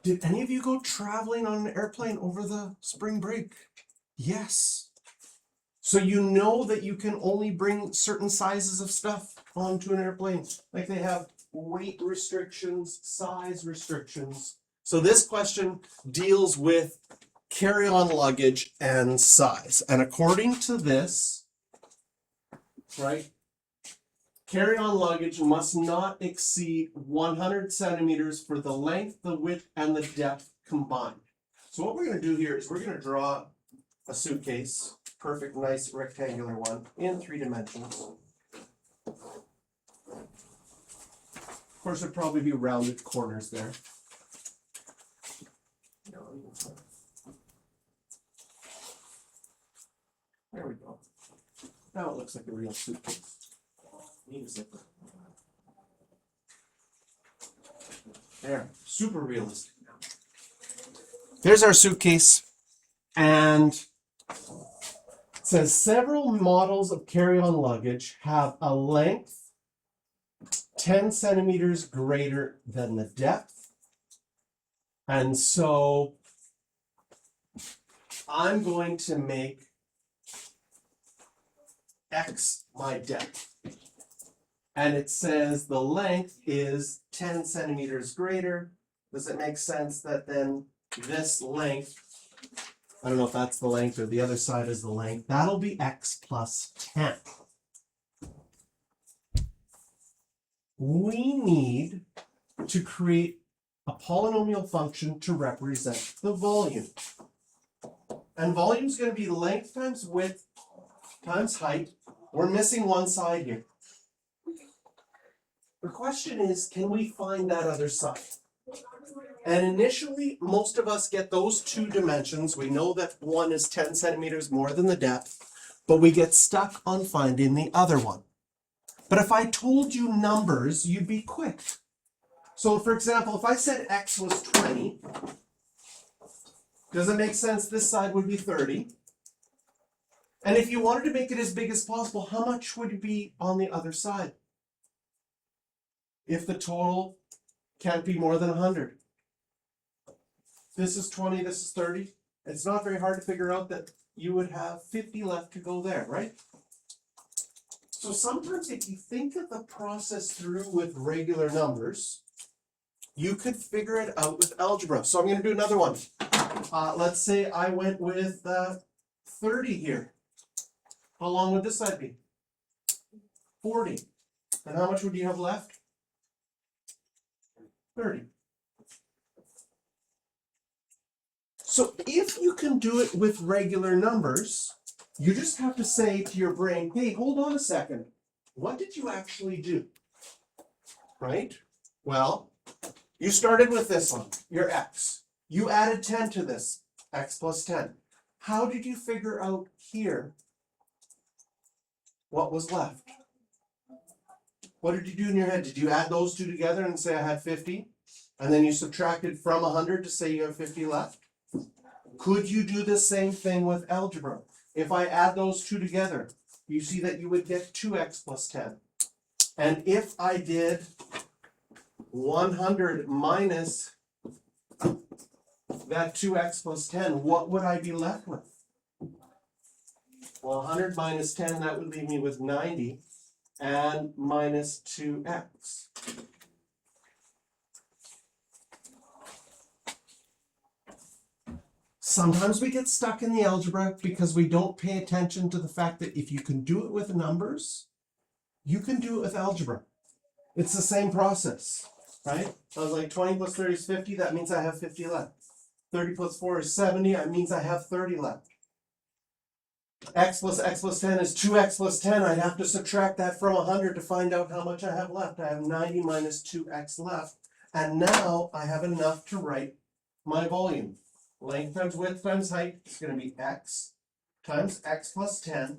Did any of you go traveling on an airplane over the spring break? Yes. So you know that you can only bring certain sizes of stuff onto an airplane. Like they have weight restrictions, size restrictions. So this question deals with carry-on luggage and size. And according to this, right, carry-on luggage must not exceed 100 centimeters for the length, the width, and the depth combined. So what we're going to do here is we're going to draw a suitcase, perfect, nice rectangular one in 3 dimensions. Of course, there'd probably be rounded corners there. There we go. Now it looks like a real suitcase. Need a zipper. There, super realistic now. There's our suitcase, and it says several models of carry-on luggage have a length 10 centimeters greater than the depth. And so I'm going to make X my depth. And it says the length is 10 centimeters greater. Does it make sense that then this length, I don't know if that's the length or the other side is the length, that'll be X plus 10. We need to create a polynomial function to represent the volume. And volume is going to be length times width times height. We're missing one side here. The question is, can we find that other side? And initially, most of us get those 2 dimensions. We know that one is 10 centimeters more than the depth, but we get stuck on finding the other one. But if I told you numbers, you'd be quick. So for example, if I said X was 20, does it make sense this side would be 30? And if you wanted to make it as big as possible, how much would it be on the other side? If the total can't be more than 100. This is 20, this is 30. It's not very hard to figure out that you would have 50 left to go there, right? So sometimes if you think of the process through with regular numbers, you could figure it out with algebra. So I'm going to do another one. Let's say I went with 30 here. How long would this side be? 40. And how much would you have left? 30. So if you can do it with regular numbers, you just have to say to your brain, hey, hold on a second. What did you actually do? Right? Well, you started with this one, your X. You added 10 to this, X plus 10. How did you figure out here what was left? What did you do in your head? Did you add those 2 together and say I had 50? And then you subtracted from 100 to say you have 50 left? Could you do the same thing with algebra? If I add those 2 together, you see that you would get 2x plus 10. And if I did 100 minus that 2x plus 10, what would I be left with? Well, 100 minus 10, that would leave me with 90 and minus 2x. Sometimes we get stuck in the algebra because we don't pay attention to the fact that if you can do it with numbers, you can do it with algebra. It's the same process, right? I was like 20 plus 30 is 50, that means I have 50 left. 30 plus 4 is 70, that means I have 30 left. X plus 10 is 2x plus 10. I'd have to subtract that from 100 to find out how much I have left. I have 90 minus 2x left. And now I have enough to write my volume. Length times width times height is going to be X times X plus 10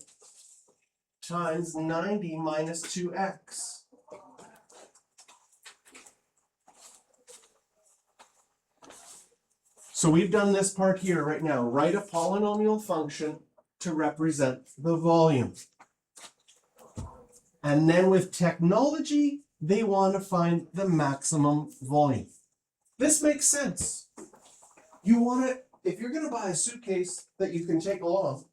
times 90 minus 2x. So we've done this part here right now. Write a polynomial function to represent the volume. And then with technology, they want to find the maximum volume. This makes sense. You want to, if you're going to buy a suitcase that you can take along,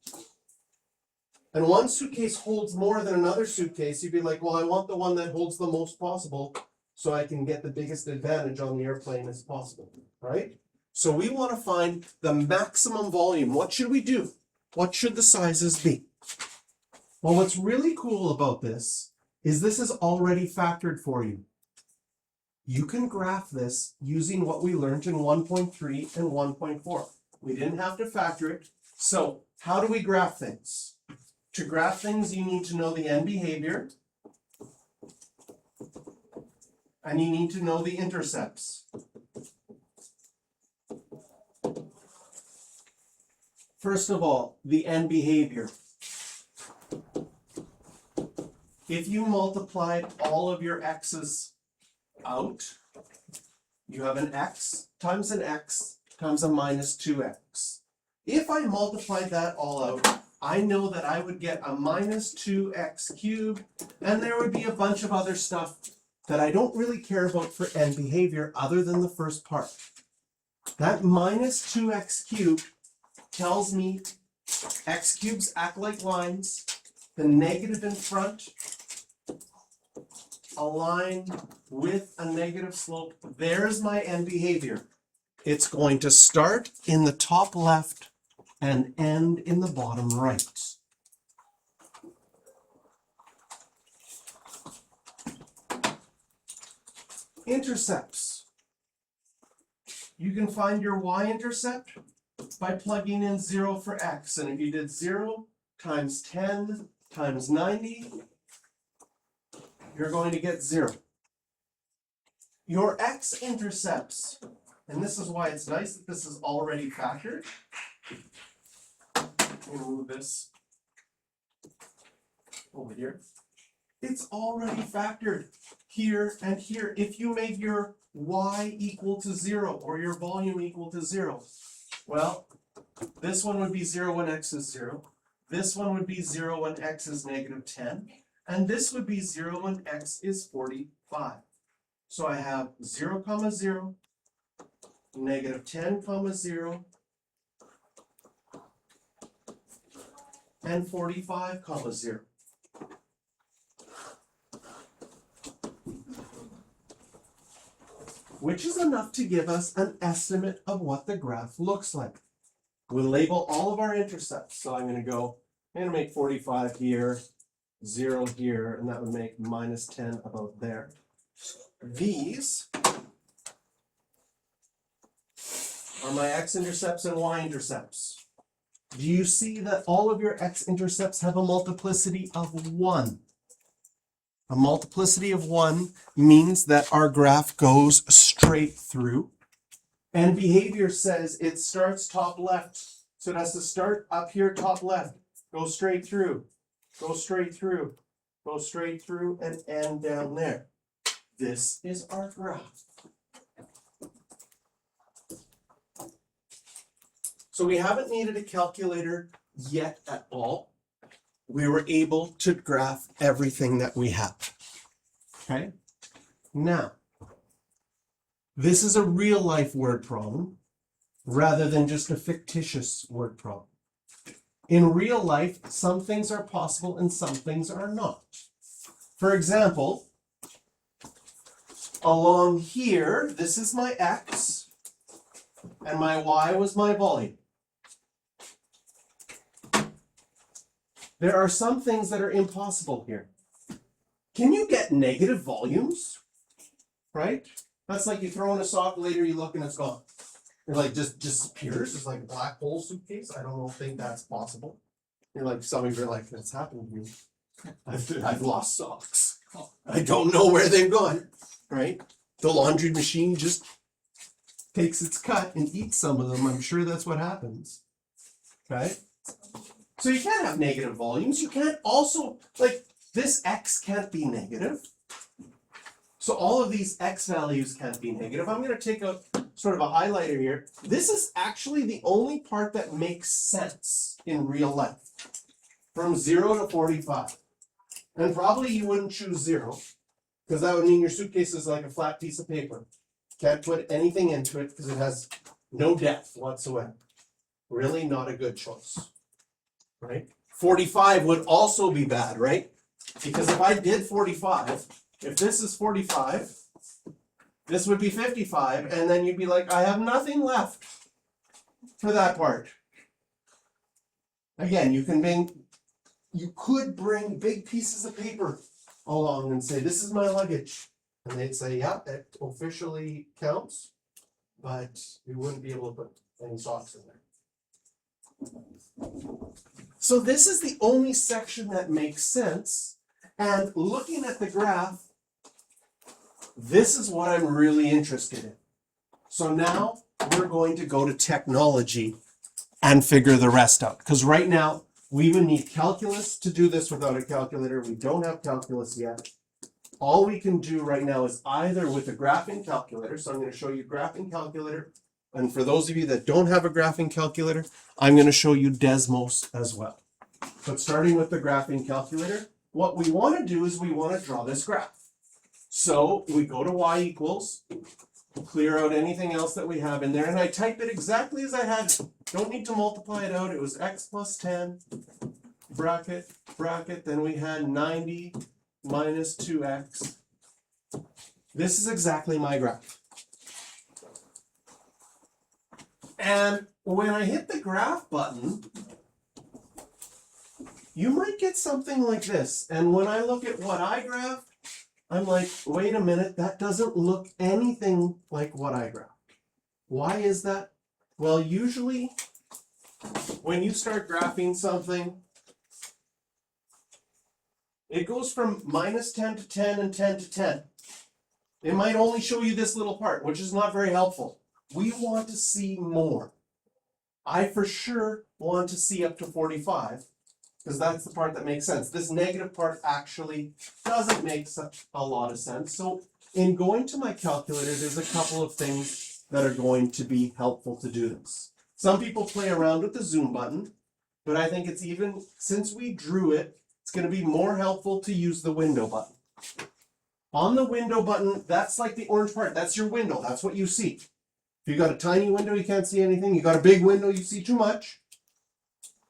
and one suitcase holds more than another suitcase, you'd be like, well, I want the one that holds the most possible so I can get the biggest advantage on the airplane as possible, right? So we want to find the maximum volume. What should we do? What should the sizes be? Well, what's really cool about this is already factored for you. You can graph this using what we learned in 1.3 and 1.4. We didn't have to factor it. So how do we graph things? To graph things, you need to know the end behavior, and you need to know the intercepts. First of all, the end behavior. If you multiplied all of your x's out, you have an x times a minus 2x. If I multiplied that all out, I know that I would get a minus 2x cubed, and there would be a bunch of other stuff that I don't really care about for end behavior other than the first part. That minus 2x cubed tells me x cubes act like lines, the negative in front align with a negative slope. There's my end behavior. It's going to start in the top left and end in the bottom right. Intercepts. You can find your y-intercept by plugging in 0 for x. And if you did 0 times 10 times 90, you're going to get 0. Your x-intercepts, and this is why it's nice that this is already factored. I'm going to move this over here. It's already factored here and here. If you made your y equal to 0 or your volume equal to 0, well, this one would be 0 when x is 0. This one would be 0 when x is negative 10. And this would be 0 when x is 45. So I have 0, 0, negative 10, 0, and 45, 0. Which is enough to give us an estimate of what the graph looks like. We'll label all of our intercepts. So I'm going to make 45 here, 0 here, and that would make minus 10 about there. These are my x-intercepts and y-intercepts. Do you see that all of your x-intercepts have a multiplicity of 1? A multiplicity of 1 means that our graph goes straight through. And behavior says it starts top left. So it has to start up here top left, go straight through, go straight through, go straight through, and end down there. This is our graph. So we haven't needed a calculator yet at all. We were able to graph everything that we have. Okay? Now, this is a real life word problem rather than just a fictitious word problem. In real life, some things are possible and some things are not. For example, along here, this is my x, and my y was my volume. There are some things that are impossible here. Can you get negative volumes? Right? That's like you throw in a sock, later you look and it's gone. It like just disappears. It's like a black hole suitcase. I don't think that's possible. You're like, some of you are like, that's happened to me. I've lost socks. I don't know where they've gone. Right? The laundry machine just takes its cut and eats some of them. I'm sure that's what happens. Right? So you can't have negative volumes. You can't also, like, this x can't be negative. So all of these x values can't be negative. I'm going to take a sort of a highlighter here. This is actually the only part that makes sense in real life. From 0 to 45. And probably you wouldn't choose 0, because that would mean your suitcase is like a flat piece of paper. Can't put anything into it because it has no depth whatsoever. Really not a good choice, right? 45 would also be bad, right? Because if I did 45, if this is 45, this would be 55, and then you'd be like, I have nothing left for that part. Again, you could bring big pieces of paper along and say, this is my luggage. And they'd say, yeah, it officially counts, but you wouldn't be able to put any socks in there. So this is the only section that makes sense. And looking at the graph, this is what I'm really interested in. So now we're going to go to technology and figure the rest out. Because right now, we would need calculus to do this without a calculator. We don't have calculus yet. All we can do right now is either with a graphing calculator. So I'm going to show you graphing calculator. And for those of you that don't have a graphing calculator, I'm going to show you Desmos as well. But starting with the graphing calculator, what we want to do is we want to draw this graph. So we go to y equals, clear out anything else that we have in there, and I type it exactly as I had it. Don't need to multiply it out. It was x plus 10, bracket, bracket, then we had 90 minus 2x. This is exactly my graph. And when I hit the graph button, you might get something like this. And when I look at what I graphed, I'm like, wait a minute, that doesn't look anything like what I graphed. Why is that? Well, usually when you start graphing something, it goes from minus 10 to 10 and 10 to 10. It might only show you this little part, which is not very helpful. We want to see more. I for sure want to see up to 45, because that's the part that makes sense. This negative part actually doesn't make such a lot of sense. So in going to my calculator, there's a couple of things that are going to be helpful to do this. Some people play around with the zoom button, but I think it's even, since we drew it, it's going to be more helpful to use the window button. On the window button, that's like the orange part. That's your window. That's what you see. If you got a tiny window, you can't see anything. You got a big window, you see too much.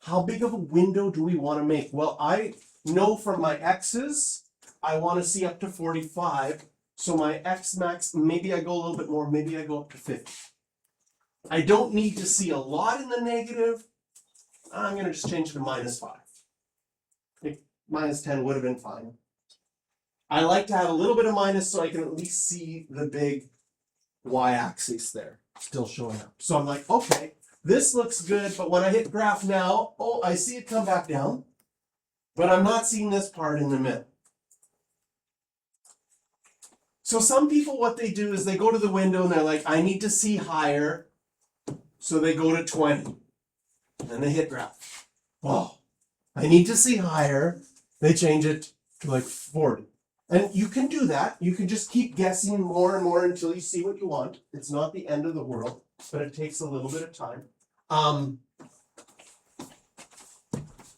How big of a window do we want to make? Well, I know from my x's, I want to see up to 45. So my x max, maybe I go a little bit more, maybe I go up to 50. I don't need to see a lot in the negative. I'm going to just change it to minus 5. Minus 10 would have been fine. I like to have a little bit of minus so I can at least see the big y-axis there still showing up. So I'm like, okay, this looks good, but when I hit graph now, oh, I see it come back down, but I'm not seeing this part in the middle. So some people, what they do is they go to the window and they're like, I need to see higher. So they go to 20 and they hit graph. Oh, I need to see higher. They change it to like 40. And you can do that. You can just keep guessing more and more until you see what you want. It's not the end of the world, but it takes a little bit of time.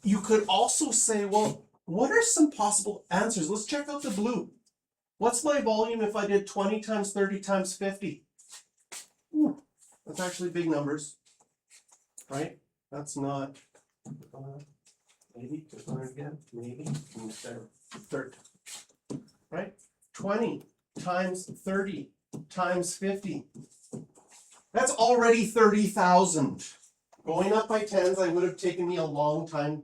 You could also say, well, what are some possible answers? Let's check out the blue. What's my volume if I did 20 times 30 times 50? Ooh, that's actually big numbers, right? That's not, maybe, just learn again, maybe, 30. Right? 20 times 30 times 50. That's already 30,000. Going up by tens, I would have taken me a long time.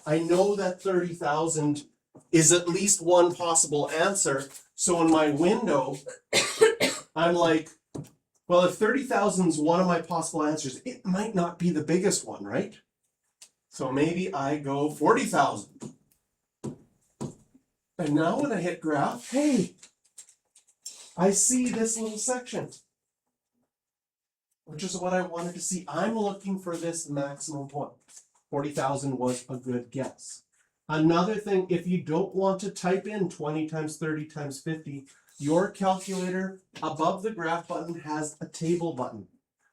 I know that 30,000 is at least one possible answer. So in my window, I'm like, well, if 30,000 is one of my possible answers, it might not be the biggest one, right? So maybe I go 40,000. And now when I hit graph, hey, I see this little section, which is what I wanted to see. I'm looking for this maximum point. 40,000 was a good guess. Another thing, if you don't want to type in 20 times 30 times 50, your calculator above the graph button has a table button.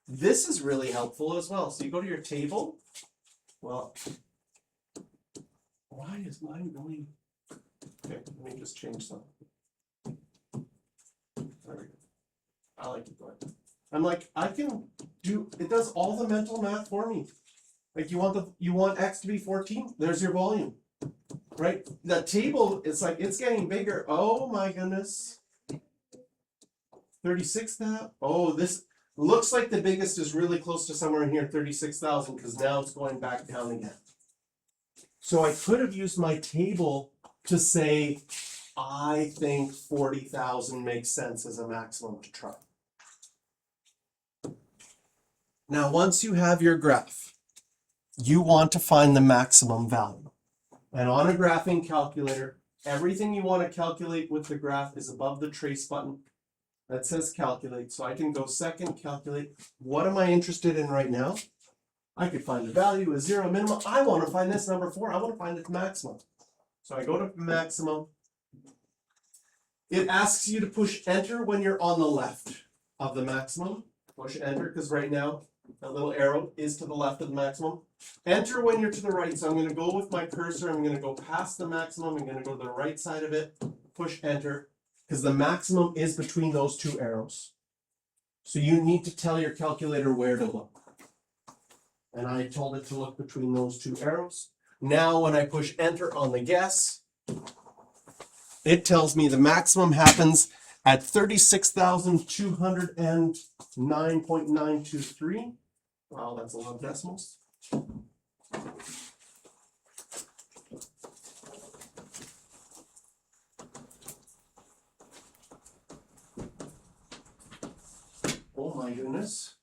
This is really helpful as well. So you go to your table. Well, why is mine going? Okay, let me just change something. There we go. I like it going. I'm like, I can do, it does all the mental math for me. Like you want X to be 14, there's your volume. Right? The table, it's like, it's getting bigger. Oh my goodness. 36 now. Oh, this looks like the biggest is really close to somewhere in here, 36,000, because now it's going back down again. So I could have used my table to say, I think 40,000 makes sense as a maximum to try. Now, once you have your graph, you want to find the maximum value. And on a graphing calculator, everything you want to calculate with the graph is above the trace button that says calculate. So I can go second, calculate. What am I interested in right now? I could find the value as 0 minimum. I want to find this number 4. I want to find its maximum. So I go to maximum. It asks you to push enter when you're on the left of the maximum. Push enter because right now that little arrow is to the left of the maximum. Enter when you're to the right. So I'm going to go with my cursor. I'm going to go past the maximum. I'm going to go to the right side of it. Push enter because the maximum is between those two arrows. So you need to tell your calculator where to look. And I told it to look between those two arrows. Now when I push enter on the guess, it tells me the maximum happens at 36,209.923. Wow, that's a lot of decimals. Oh my goodness.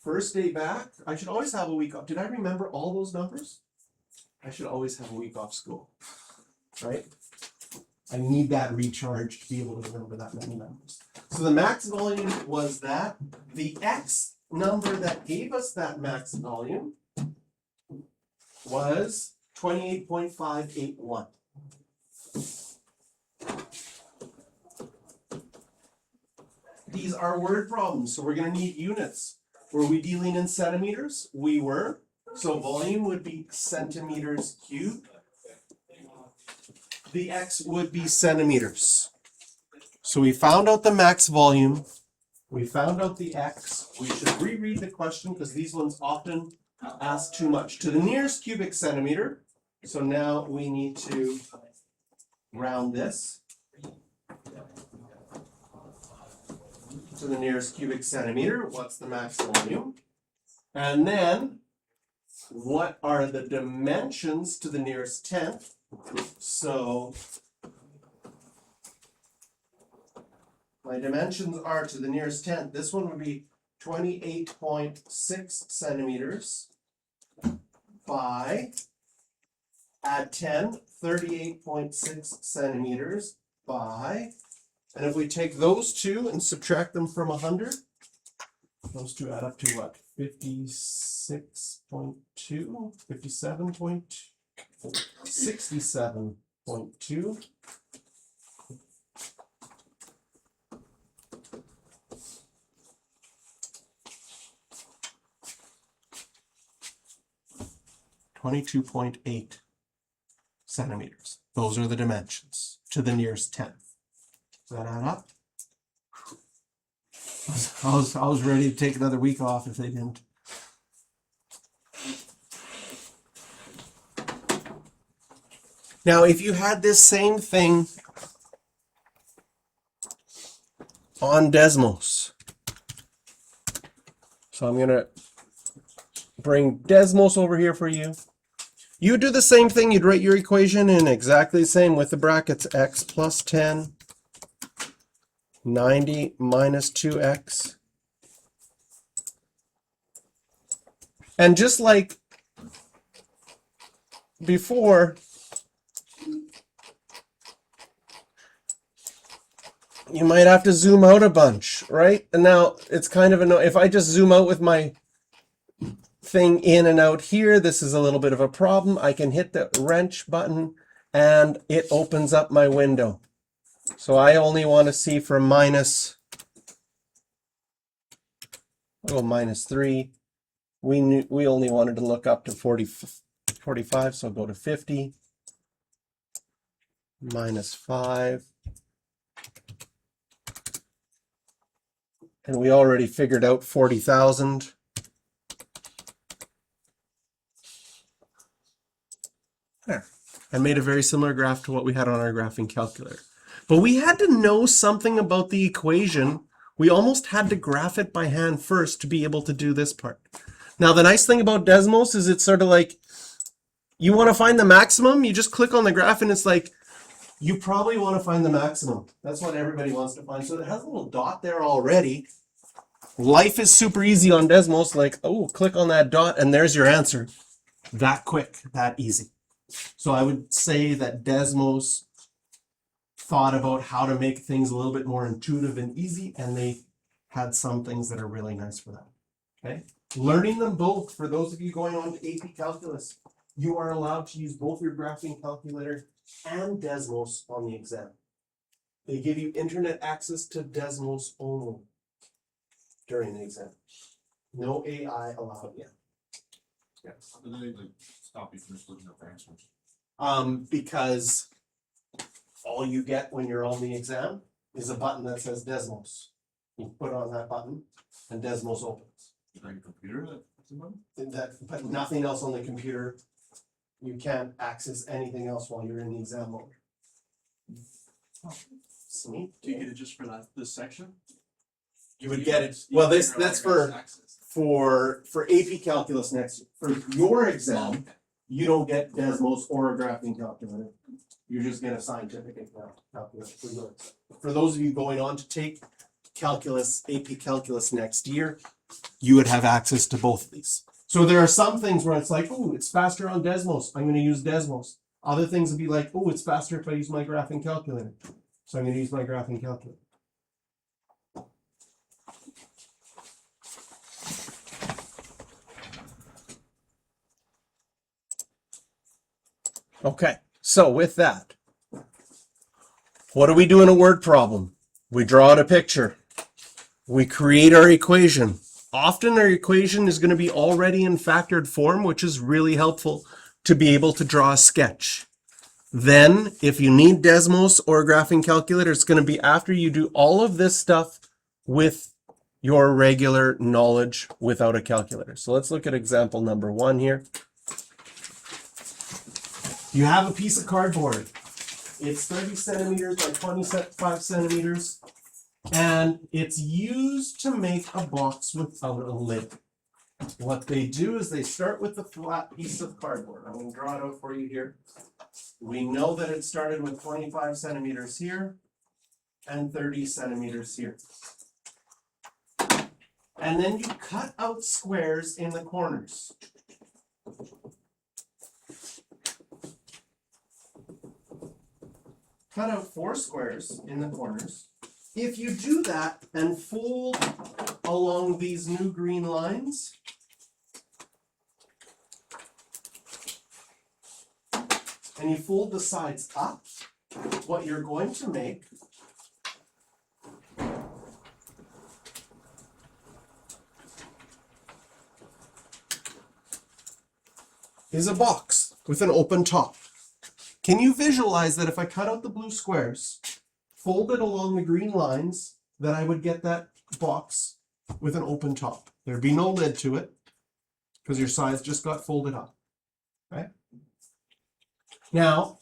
First day back, I should always have a week off. Did I remember all those numbers? I should always have a week off school, right? I need that recharge to be able to remember that many numbers. So the max volume was that. The X number that gave us that max volume was 28.581. These are word problems, so we're going to need units. Were we dealing in centimeters? We were. So volume would be centimeters cubed. The X would be centimeters. So we found out the max volume. We found out the X. We should reread the question because these ones often ask too much. To the nearest cubic centimeter. So now we need to round this to the nearest cubic centimeter. What's the max volume? And then what are the dimensions to the nearest tenth? So my dimensions are to the nearest tenth. This one would be 28.6 centimeters by, add 10, 38.6 centimeters by, and if we take those two and subtract them from 100, those two add up to what? 56.2, 57.2, 67.2. $22.8 centimeters. Those are the dimensions to the nearest tenth. Does that add up? I was ready to take another week off if they didn't. Now, if you had this same thing on Desmos, so I'm going to bring Desmos over here for you. You do the same thing. You'd write your equation in exactly the same with the brackets. X plus 10, 90 minus 2x. And just like before, you might have to zoom out a bunch, right? And now it's kind of annoying. If I just zoom out with my thing in and out here, this is a little bit of a problem. I can hit the wrench button and it opens up my window. So I only want to see from minus, oh, minus 3. We only wanted to look up to 45, so I'll go to 50. Minus 5. And we already figured out 40,000. There. And made a very similar graph to what we had on our graphing calculator. But we had to know something about the equation. We almost had to graph it by hand first to be able to do this part. Now, the nice thing about Desmos is it's sort of like, you want to find the maximum, you just click on the graph and it's like, you probably want to find the maximum. That's what everybody wants to find. So it has a little dot there already. Life is super easy on Desmos, like, oh, click on that dot and there's your answer. That quick, that easy. So I would say that Desmos thought about how to make things a little bit more intuitive and easy, and they had some things that are really nice for that. Okay, learning them both, for those of you going on to AP Calculus, you are allowed to use both your graphing calculator and Desmos on the exam. They give you internet access to Desmos only during the exam. No AI allowed yet. Yeah. How do they like stop you from just looking up answers? Because all you get when you're on the exam is a button that says Desmos. You put on that button and Desmos opens. Is that your computer that's about? But nothing else on the computer. You can't access anything else while you're in the exam mode. Sweet. Do you get it just for that this section? You would get it. Well, that's for AP Calculus next. For your exam, you don't get Desmos or a graphing calculator. You just get a scientific calculator for your exam. For those of you going on to take calculus, AP Calculus next year, you would have access to both of these. So there are some things where it's like, oh, it's faster on Desmos, I'm going to use Desmos. Other things would be like, oh, it's faster if I use my graphing calculator. So I'm going to use my graphing calculator. Okay, so with that, what do we do in a word problem? We draw out a picture. We create our equation. Often our equation is going to be already in factored form, which is really helpful to be able to draw a sketch. Then, if you need Desmos or a graphing calculator, it's going to be after you do all of this stuff with your regular knowledge without a calculator. So let's look at example number 1 here. You have a piece of cardboard. It's 30 centimeters by 25 centimeters. And it's used to make a box without a lid. What they do is they start with the flat piece of cardboard. I'm going to draw it out for you here. We know that it started with 25 centimeters here and 30 centimeters here. And then you cut out squares in the corners. Cut out 4 squares in the corners. If you do that and fold along these new green lines, and you fold the sides up, what you're going to make is a box with an open top. Can you visualize that if I cut out the blue squares, fold it along the green lines, that I would get that box with an open top? There'd be no lid to it because your sides just got folded up, right? Now,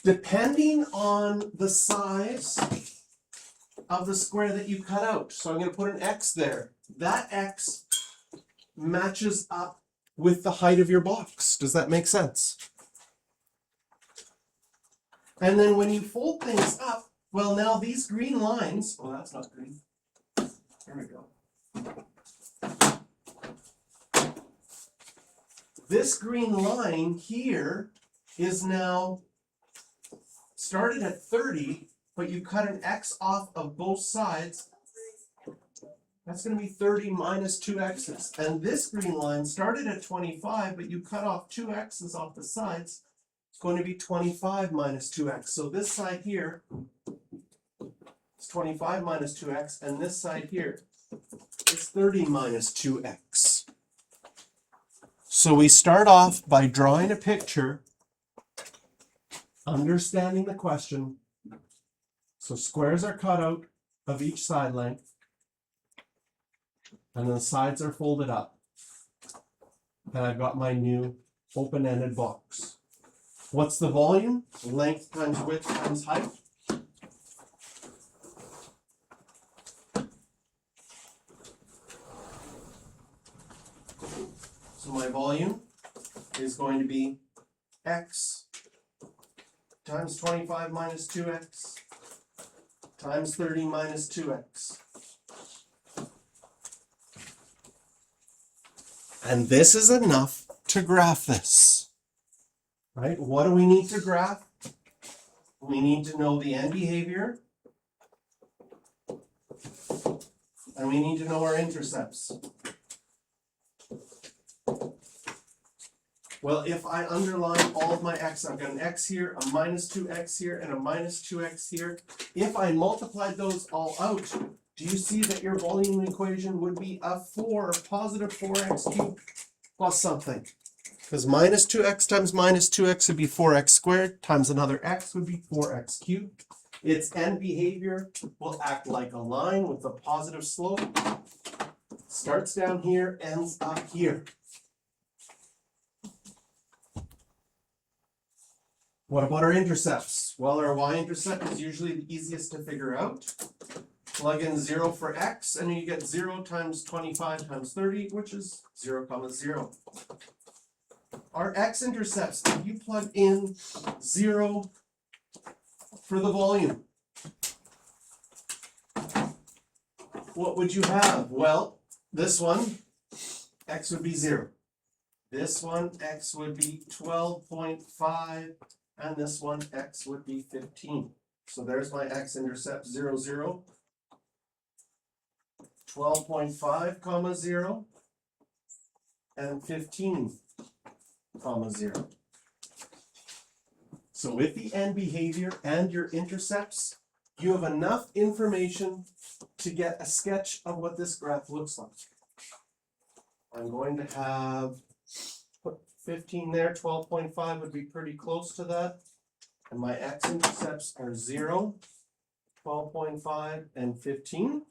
depending on the size of the square that you cut out, so I'm going to put an X there. That X matches up with the height of your box. Does that make sense? And then when you fold things up, well, now these green lines, well, that's not green. There we go. This green line here is now started at 30, but you cut an X off of both sides. That's going to be 30 minus 2 X's. And this green line started at 25, but you cut off 2 X's off the sides. It's going to be 25 minus 2x. So this side here is 25 minus 2x, and this side here is 30 minus 2x. So we start off by drawing a picture, understanding the question. So squares are cut out, of each side length. And then the sides are folded up. And I've got my new open-ended box. What's the volume? Length times width times height. So my volume is going to be x times 25 minus 2x times 30 minus 2x. And this is enough to graph this. Right? What do we need to graph? We need to know the end behavior. And we need to know our intercepts. Well, if I underline all of my x, I've got an x here, a minus 2x here, and a minus 2x here. If I multiplied those all out, do you see that your volume equation would be a positive 4x cubed plus something? Because minus 2x times minus 2x would be 4x squared, times another x would be 4x cubed. Its end behavior will act like a line with a positive slope. Starts down here, ends up here. What about our intercepts? Well, our y-intercept is usually the easiest to figure out. Plug in 0 for x, and you get 0 times 25 times 30, which is 0, 0. Our x-intercepts, if you plug in 0 for the volume, what would you have? Well, this one, x would be 0. This one, x would be 12.5. And this one, x would be 15. So there's my x-intercept, 0, 0. 12.5, comma 0. And 15, comma 0. So with the end behavior and your intercepts, you have enough information to get a sketch of what this graph looks like. I'm going to have 15 there, 12.5 would be pretty close to that. And my x-intercepts are 0, 12.5, and 15.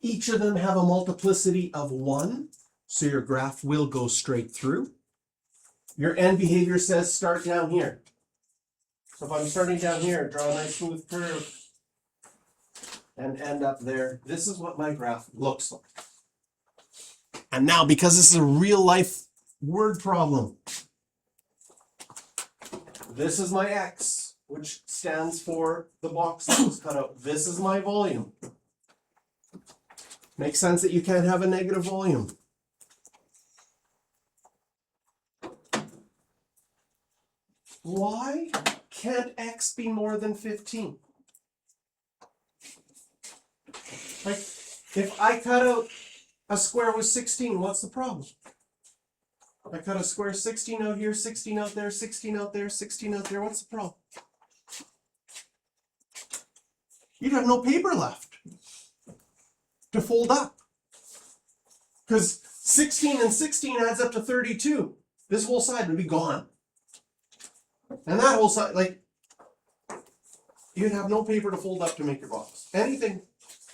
Each of them have a multiplicity of 1, so your graph will go straight through. Your end behavior says start down here. So if I'm starting down here, draw a nice smooth curve and end up there. This is what my graph looks like. And now, because this is a real life word problem, this is my x, which stands for the box that was cut out. This is my volume. Makes sense that you can't have a negative volume. Why can't x be more than 15? Like, if I cut out a square with 16, what's the problem? I cut a square 16 out here, 16 out there, 16 out there, 16 out there, what's the problem? You'd have no paper left to fold up. Because 16 and 16 adds up to 32. This whole side would be gone. And that whole side, like, you'd have no paper to fold up to make your box. Anything,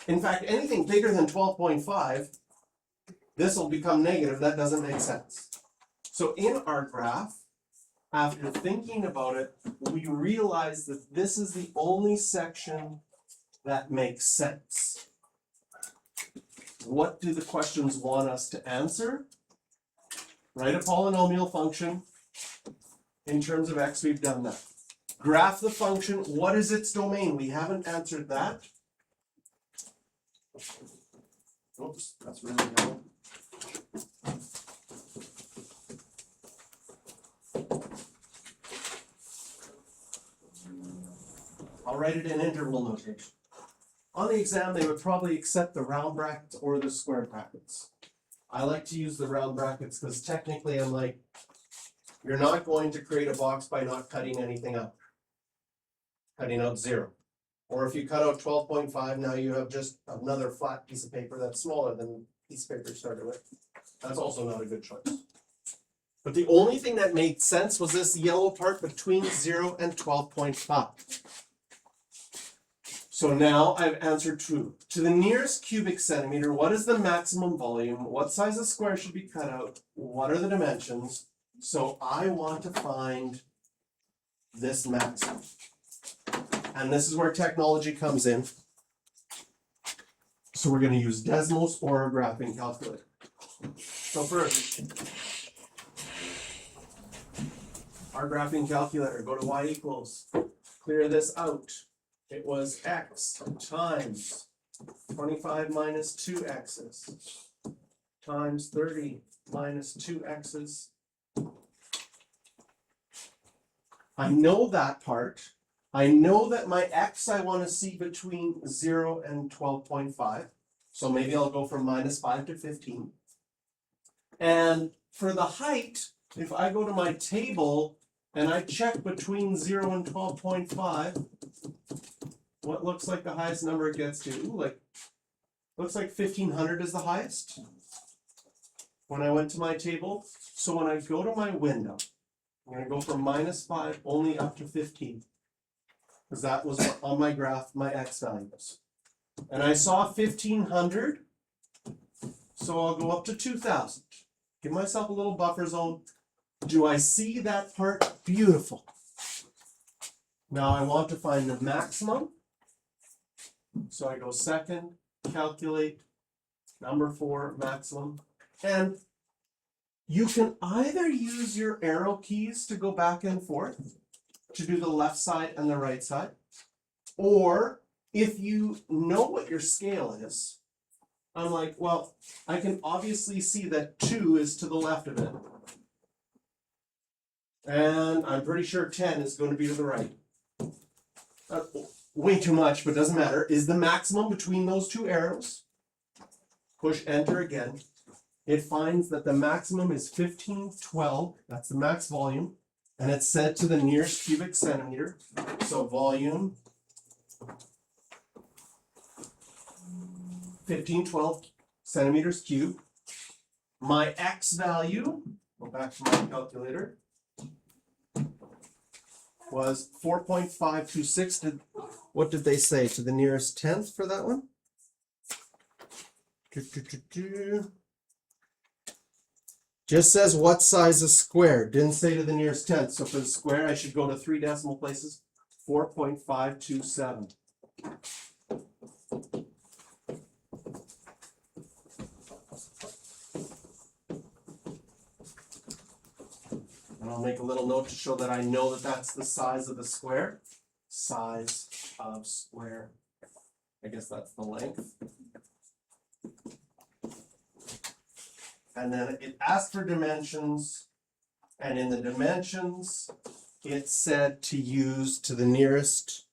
in fact, anything bigger than 12.5, this will become negative. That doesn't make sense. So in our graph, after thinking about it, we realize that this is the only section that makes sense. What do the questions want us to answer? Write a polynomial function in terms of x, we've done that. Graph the function, what is its domain? We haven't answered that. Oops, that's really yellow. I'll write it in interval notation. On the exam, they would probably accept the round brackets or the square brackets. I like to use the round brackets because technically I'm like, you're not going to create a box by not cutting anything out. Cutting out 0. Or if you cut out 12.5, now you have just another flat piece of paper that's smaller than the piece of paper you started with. That's also not a good choice. But the only thing that made sense was this yellow part between 0 and 12.5. So now I've answered true. To the nearest cubic centimeter, what is the maximum volume? What size of square should be cut out? What are the dimensions? So I want to find this maximum. And this is where technology comes in. So we're going to use Desmos or a graphing calculator. So first, our graphing calculator, go to y equals, clear this out. It was x times 25 minus 2 x's times 30 minus 2 x's. I know that part. I know that my x I want to see between 0 and 12.5. So maybe I'll go from minus 5 to 15. And for the height, if I go to my table and I check between 0 and 12.5, what looks like the highest number it gets to? Ooh, looks like 1500 is the highest when I went to my table. So when I go to my window, I'm going to go from minus 5 only up to 15. Because that was on my graph, my x values. And I saw 1500, so I'll go up to 2000. Give myself a little buffer zone. Do I see that part? Beautiful. Now I want to find the maximum. So I go second, calculate, number 4, maximum. And you can either use your arrow keys to go back and forth to do the left side and the right side. Or if you know what your scale is, I'm like, well, I can obviously see that 2 is to the left of it. And I'm pretty sure 10 is going to be to the right. Way too much, but doesn't matter. Is the maximum between those two arrows. Push enter again. It finds that the maximum is 1512. That's the max volume. And it's set to the nearest cubic centimeter. So volume 1512 centimeters cubed. My x value, go back to my calculator, was 4.526. What did they say? To the nearest tenth for that one? Just says what size is square. Didn't say to the nearest tenth. So for the square, I should go to 3 decimal places. 4.527. And I'll make a little note to show that I know that that's the size of the square. Size of square. I guess that's the length. And then it asked for dimensions. And in the dimensions, it said to use to the nearest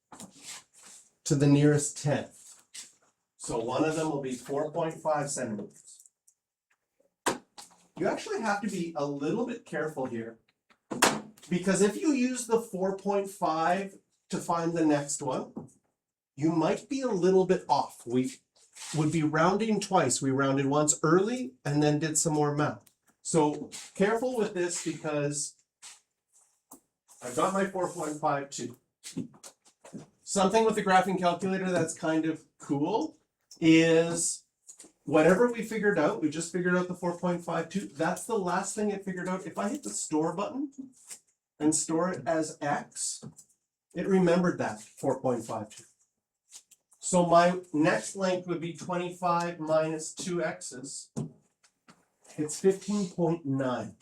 tenth. So one of them will be 4.5 centimeters. You actually have to be a little bit careful here. Because if you use the 4.5 to find the next one, you might be a little bit off. We would be rounding twice. We rounded once early and then did some more math. So careful with this because I've got my 4.52. Something with the graphing calculator that's kind of cool is whatever we figured out, we just figured out the 4.52. That's the last thing it figured out. If I hit the store button and store it as X, it remembered that 4.52. So my next length would be 25 minus 2 x's. It's 15.9.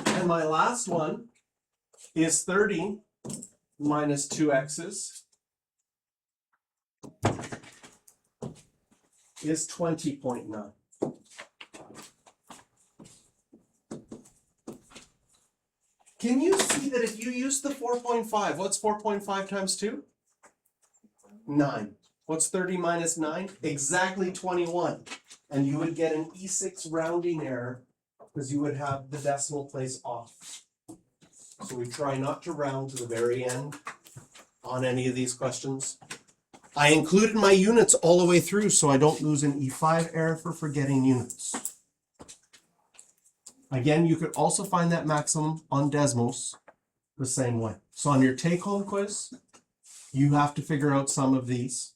And my last one is 30 minus 2 x's is 20.9. Can you see that if you use the 4.5, what's 4.5 times 2? 9. What's 30 minus 9? Exactly 21. And you would get an E6 rounding error because you would have the decimal place off. So we try not to round to the very end on any of these questions. I included my units all the way through so I don't lose an E5 error for forgetting units. Again, you could also find that maximum on Desmos the same way. So on your take-home quiz, you have to figure out some of these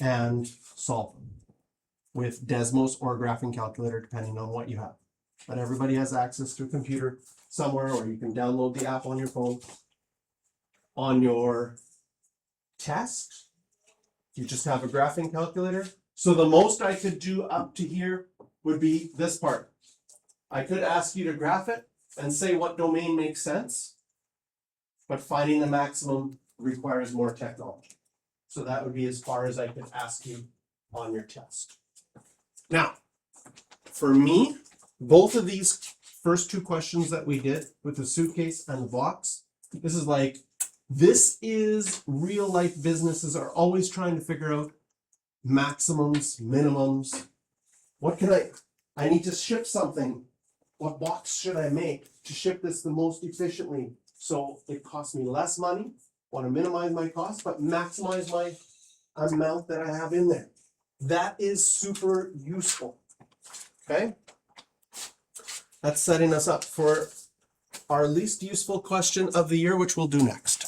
and solve them with Desmos or a graphing calculator, depending on what you have. But everybody has access to a computer somewhere, or you can download the app on your phone. On your test, you just have a graphing calculator. So the most I could do up to here would be this part. I could ask you to graph it and say what domain makes sense, but finding the maximum requires more technology. So that would be as far as I could ask you on your test. Now, for me, both of these first two questions that we did with the suitcase and the box, this is real life. Businesses are always trying to figure out maximums, minimums. What can I need to ship something. What box should I make to ship this the most efficiently so it costs me less money? Want to minimize my costs, but maximize my amount that I have in there. That is super useful. Okay? That's setting us up for our least useful question of the year, which we'll do next.